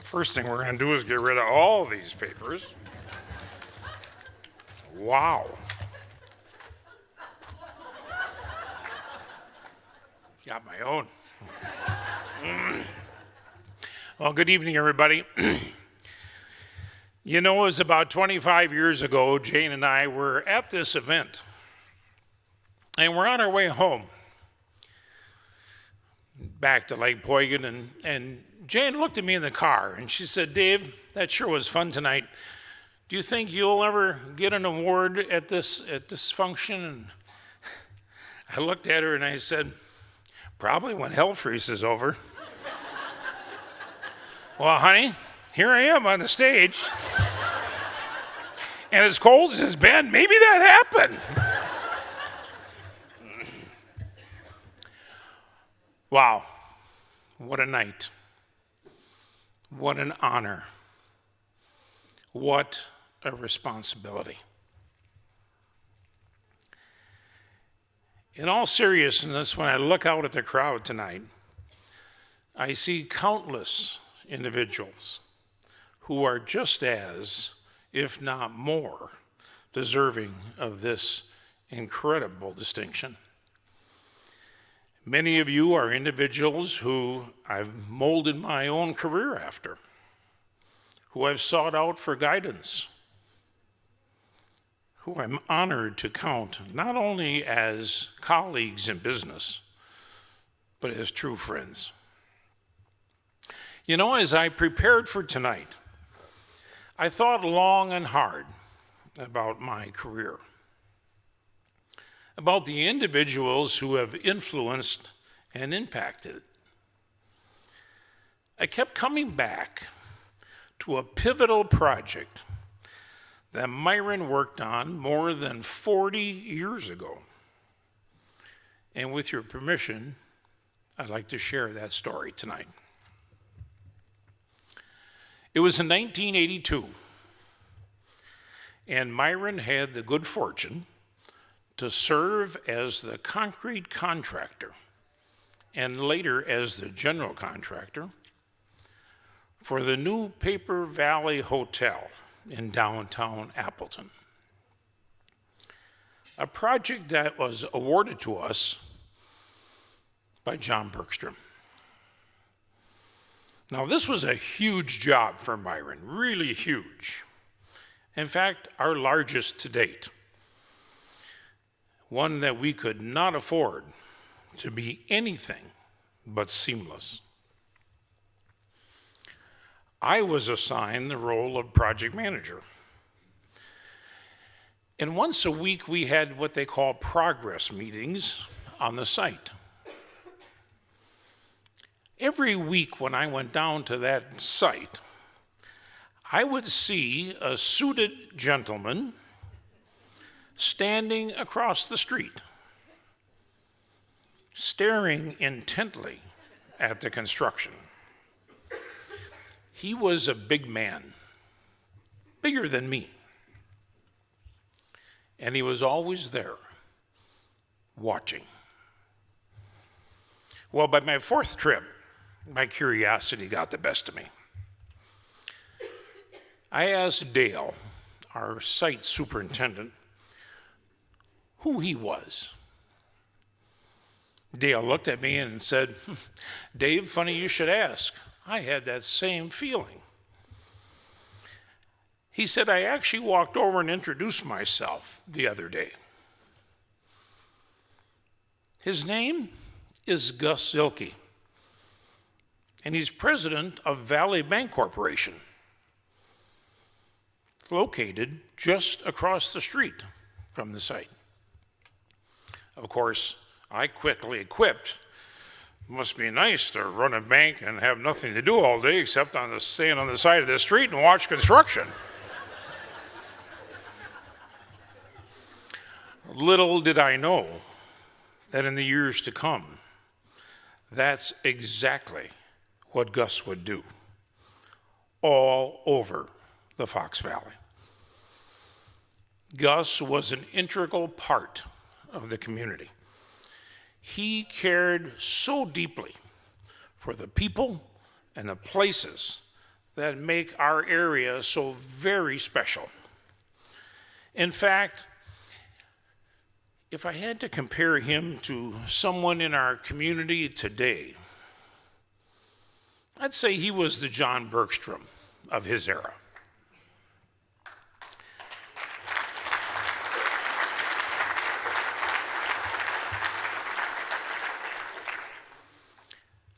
First thing we're going to do is get rid of all these papers. Wow. Got my own. Well, good evening, everybody. You know, it was about 25 years ago, Jane and I were at this event, and we're on our way home back to Lake Poygan, and Jane looked at me in the car, and she said, "Dave, that sure was fun tonight. Do you think you'll ever get an award at this function?" And I looked at her and I said, "Probably when hell freezes over." Well, honey, here I am on the stage. And as cold as it's been, maybe that happened. Wow, what a night. What an honor. What a responsibility. In all seriousness, when I look out at the crowd tonight, I see countless individuals who are just as, if not more, deserving of this incredible distinction. Many of you are individuals who I've molded my own career after, who I've sought out for guidance, who I'm honored to count not only as colleagues in business, but as true friends. You know, as I prepared for tonight, I thought long and hard about my career, about the individuals who have influenced and impacted it. I kept coming back to a pivotal project that Myron worked on more than 40 years ago. And with your permission, I'd like to share that story tonight. It was in 1982, and Myron had the good fortune to serve as the concrete contractor and later as the general contractor for the new Paper Valley Hotel in downtown Appleton, a project that was awarded to us by John Bergstrom. Now, this was a huge job for Myron, really huge. In fact, our largest to date. One that we could not afford to be anything but seamless. I was assigned the role of project manager. And once a week, we had what they call progress meetings on the site. Every week when I went down to that site, I would see a suited gentleman standing across the street, staring intently at the construction. He was a big man, bigger than me, and he was always there, watching. Well, by my fourth trip, my curiosity got the best of me. I asked Dale, our site superintendent, who he was. Dale looked at me and said, "Dave, funny you should ask. I had that same feeling." He said, "I actually walked over and introduced myself the other day. His name is Gus Zilke, and he's president of Valley Bank Corporation, located just across the street from the site." Of course, I quickly quipped, "Must be nice to run a bank and have nothing to do all day except stand on the side of the street and watch construction." Little did I know that in the years to come, that's exactly what Gus would do all over the Fox Valley. Gus was an integral part of the community. He cared so deeply for the people and the places that make our area so very special. In fact, if I had to compare him to someone in our community today, I'd say he was the John Bergstrom of his era.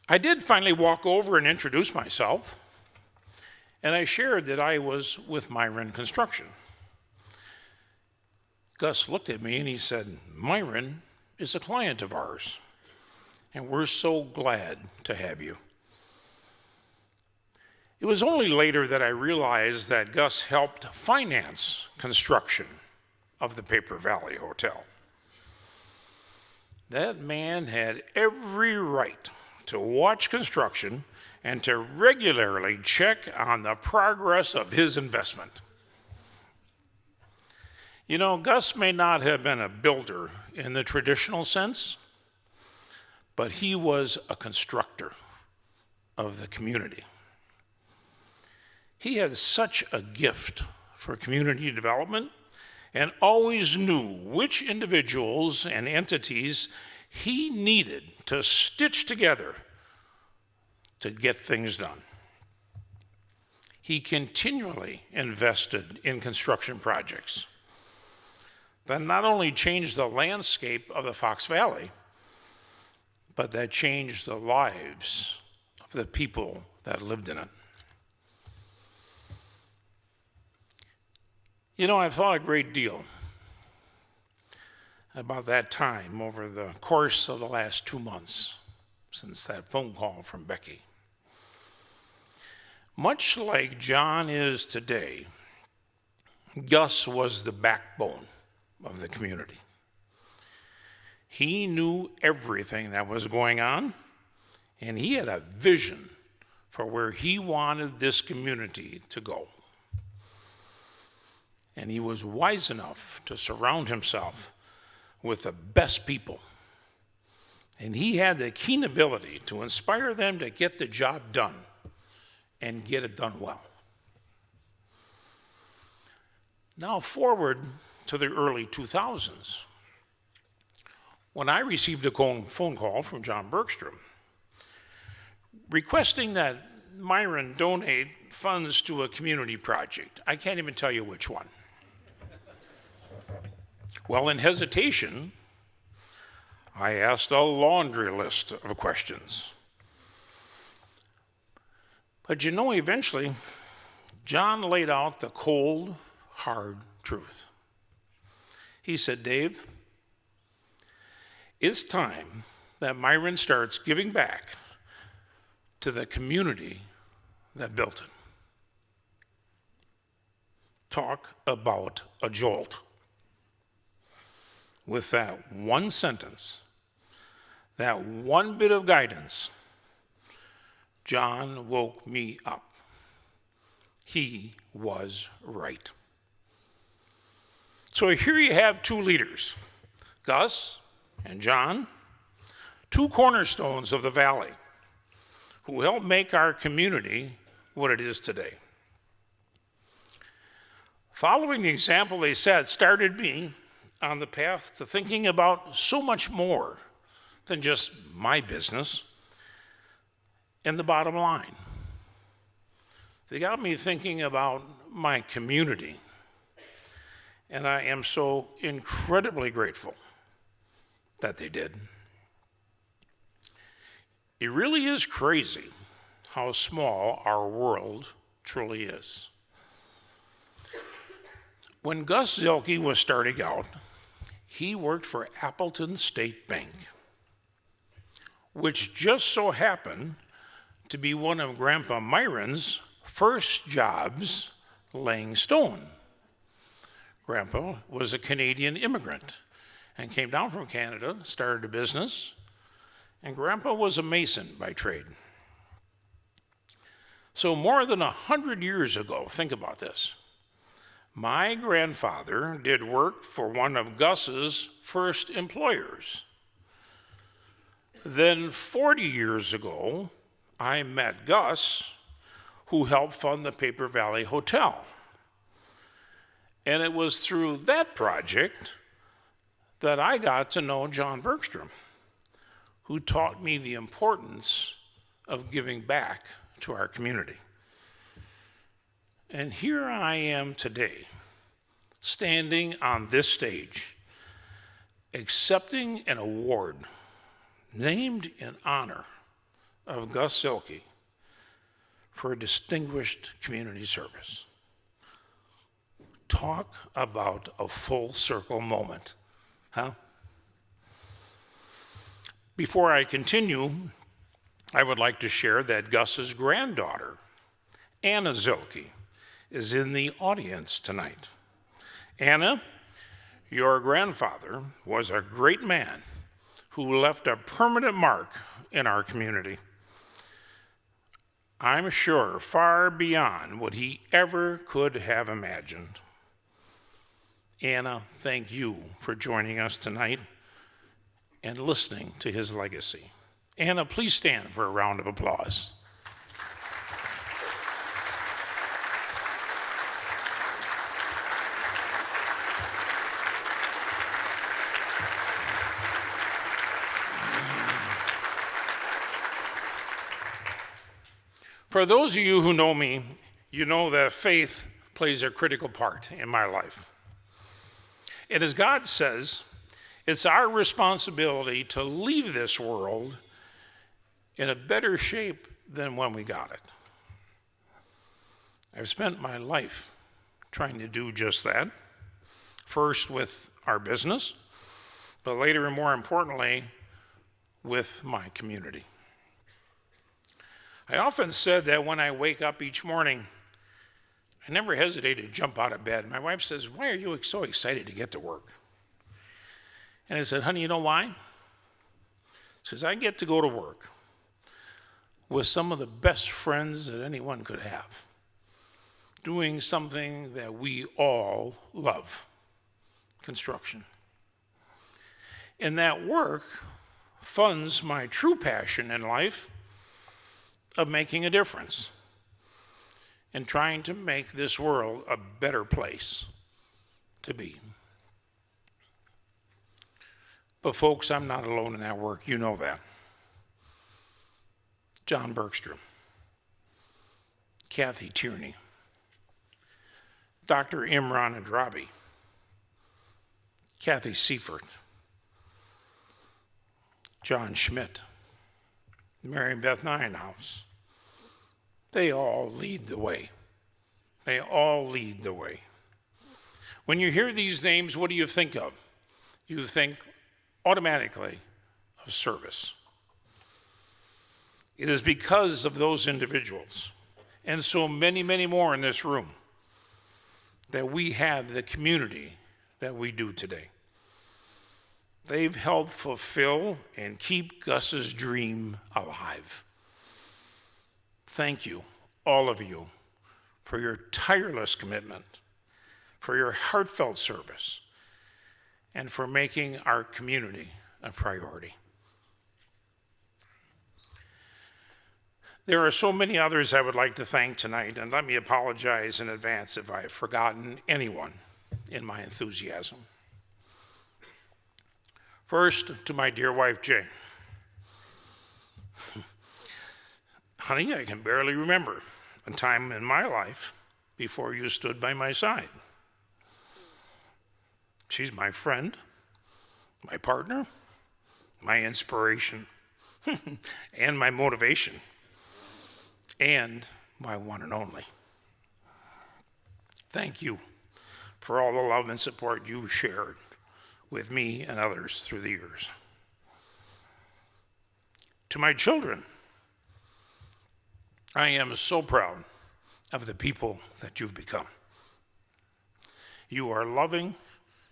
I did finally walk over and introduce myself, and I shared that I was with Myron Construction. Gus looked at me and he said, "Myron is a client of ours, and we're so glad to have you." It was only later that I realized that Gus helped finance construction of the Paper Valley Hotel. That man had every right to watch construction and to regularly check on the progress of his investment. You know, Gus may not have been a builder in the traditional sense, but he was a constructor of the community. He had such a gift for community development and always knew which individuals and entities he needed to stitch together to get things done. He continually invested in construction projects that not only changed the landscape of the Fox Valley, but that changed the lives of the people that lived in it. You know, I've thought a great deal about that time over the course of the last 2 months since that phone call from Becky. Much like John is today, Gus was the backbone of the community. He knew everything that was going on, and he had a vision for where he wanted this community to go. And he was wise enough to surround himself with the best people. And he had the keen ability to inspire them to get the job done and get it done well. Now forward to the early 2000s, when I received a phone call from John Bergstrom requesting that Myron donate funds to a community project. I can't even tell you which one. Well, in hesitation, I asked a laundry list of questions. But you know, eventually, John laid out the cold, hard truth. He said, "Dave, it's time that Myron starts giving back to the community that built it." Talk about a jolt. With that one sentence, that one bit of guidance, John woke me up. He was right. So here you have two leaders, Gus and John, two cornerstones of the valley, who helped make our community what it is today. Following the example they set started me on the path to thinking about so much more than just my business and the bottom line. They got me thinking about my community, and I am so incredibly grateful that they did. It really is crazy how small our world truly is. When Gus Zielke was starting out, he worked for Appleton State Bank, which just so happened to be one of Grandpa Myron's first jobs laying stone. Grandpa was a Canadian immigrant and came down from Canada, started a business, and Grandpa was a mason by trade. So more than 100 years ago, think about this, my grandfather did work for one of Gus's first employers. Then 40 years ago, I met Gus, who helped fund the Paper Valley Hotel. And it was through that project that I got to know John Bergstrom, who taught me the importance of giving back to our community. And here I am today, standing on this stage, accepting an award named in honor of Gus Silke for a distinguished community service. Talk about a full circle moment, huh? Before I continue, I would like to share that Gus's granddaughter, Anna Zilke, is in the audience tonight. Anna, your grandfather was a great man who left a permanent mark in our community. I'm sure far beyond what he ever could have imagined. Anna, thank you for joining us tonight and listening to his legacy. Anna, please stand for a round of applause. For those of you who know me, you know that faith plays a critical part in my life. And as God says, it's our responsibility to leave this world in a better shape than when we got it. I've spent my life trying to do just that, first with our business, but later and more importantly, with my community. I often said that when I wake up each morning, I never hesitate to jump out of bed. My wife says, "Why are you so excited to get to work?" And I said, "Honey, you know why?" She says, "I get to go to work with some of the best friends that anyone could have, doing something that we all love, construction. And that work funds my true passion in life of making a difference and trying to make this world a better place to be." But folks, I'm not alone in that work. You know that. John Bergstrom, Kathy Tierney, Dr. Imran Adrabi, Kathy Seifert, John Schmidt, Mary Beth Nienhaus, they all lead the way. They all lead the way. When you hear these names, what do you think of? You think automatically of service. It is because of those individuals, and so many, many more in this room, that we have the community that we do today. They've helped fulfill and keep Gus's dream alive. Thank you, all of you, for your tireless commitment, for your heartfelt service, and for making our community a priority. There are so many others I would like to thank tonight, and let me apologize in advance if I have forgotten anyone in my enthusiasm. First, to my dear wife, Jane. Honey, I can barely remember a time in my life before you stood by my side. She's my friend, my partner, my inspiration, and my motivation, and my one and only. Thank you for all the love and support you've shared with me and others through the years. To my children, I am so proud of the people that you've become. You are loving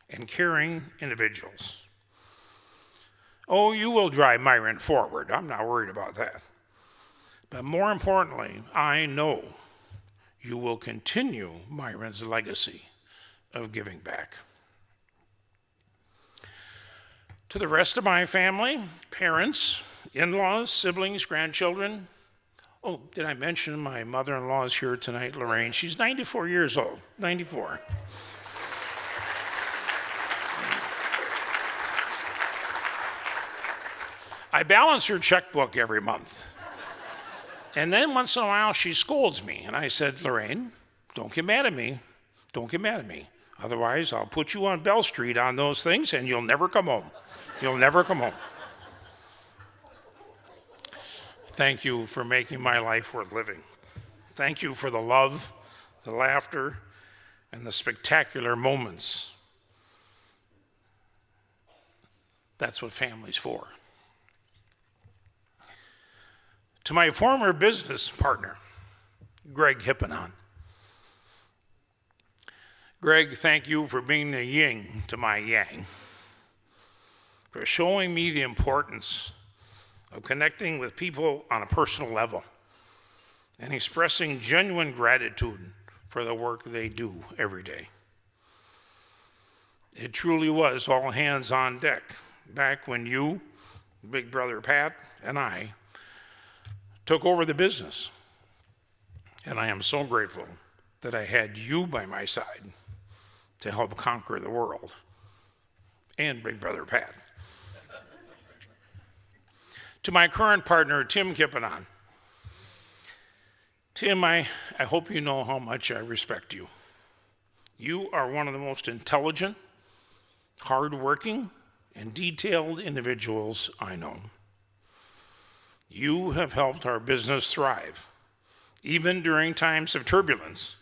and caring individuals. Oh, you will drive Myron forward. I'm not worried about that. But more importantly, I know you will continue Myron's legacy of giving back. To the rest of my family, parents, in-laws, siblings, grandchildren, Oh, did I mention my mother-in-law is here tonight, Lorraine? She's 94 years old, 94. I balance her checkbook every month. And then once in a while she scolds me. And I said, Lorraine, don't get mad at me. Don't get mad at me. Otherwise, I'll put you on Bell Street on those things and you'll never come home. You'll never come home. Thank you for making my life worth living. Thank you for the love, the laughter, and the spectacular moments. That's what family's for. To my former business partner, Greg Hippenon. Greg, thank you for being the yin to my yang, for showing me the importance of connecting with people on a personal level and expressing genuine gratitude for the work they do every day. It truly was all hands on deck back when you, Big Brother Pat, and I took over the business. And I am so grateful that I had you by my side to help conquer the world, and Big Brother Pat. To my current partner, Tim Kippenon. Tim, I hope you know how much I respect you. You are one of the most intelligent, hardworking, and detailed individuals I know. You have helped our business thrive, even during times of turbulence.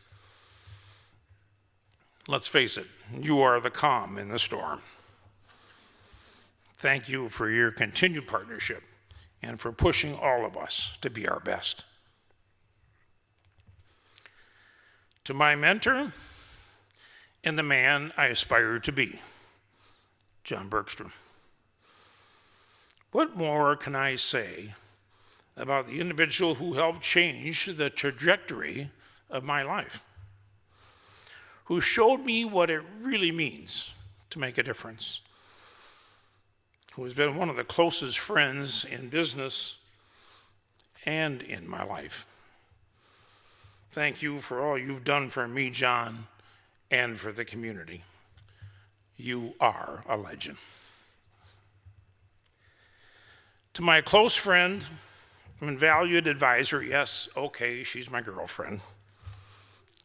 Let's face it, you are the calm in the storm. Thank you for your continued partnership and for pushing all of us to be our best. To my mentor and the man I aspire to be, John Bergstrom. What more can I say about the individual who helped change the trajectory of my life, who showed me what it really means to make a difference, who has been one of the closest friends in business and in my life. Thank you for all you've done for me, John, and for the community. You are a legend. To my close friend and valued advisor, yes, okay, she's my girlfriend,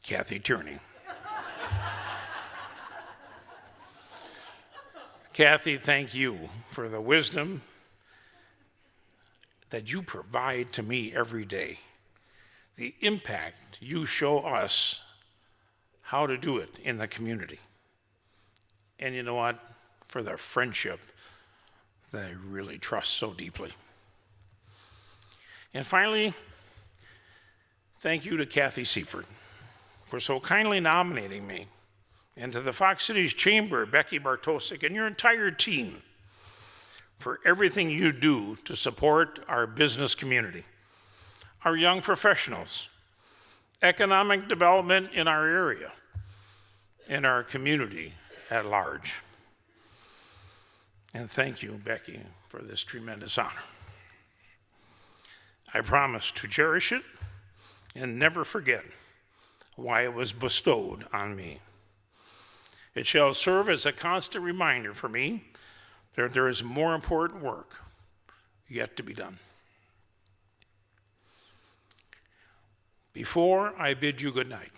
Kathy Tierney. Kathy, thank you for the wisdom that you provide to me every day, the impact you show us how to do it in the community. And you know what? For the friendship that I really trust so deeply. And finally, thank you to Kathy Seifert for so kindly nominating me, and to the Fox Cities Chamber, Becky Bartosik, and your entire team for everything you do to support our business community, our young professionals, economic development in our area, and our community at large. And thank you, Becky, for this tremendous honor. I promise to cherish it and never forget why it was bestowed on me. It shall serve as a constant reminder for me that there is more important work yet to be done. Before I bid you good night,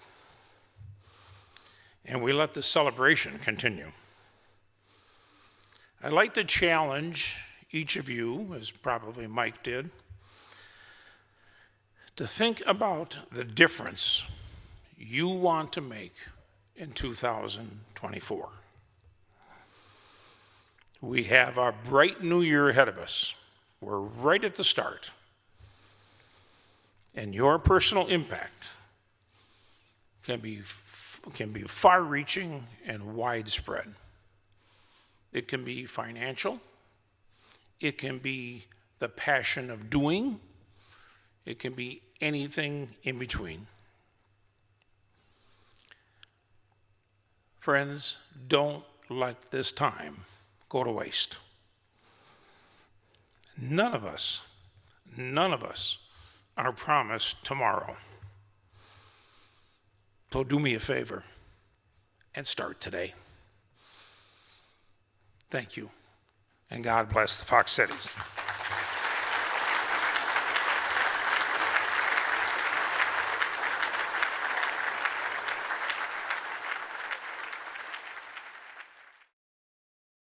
and we let the celebration continue, I'd like to challenge each of you, as probably Mike did, to think about the difference you want to make in 2024. We have a bright new year ahead of us. We're right at the start. And your personal impact can be far-reaching and widespread. It can be financial. It can be the passion of doing. It can be anything in between. Friends, don't let this time go to waste. None of us are promised tomorrow. So do me a favor and start today. Thank you, and God bless the Fox Cities.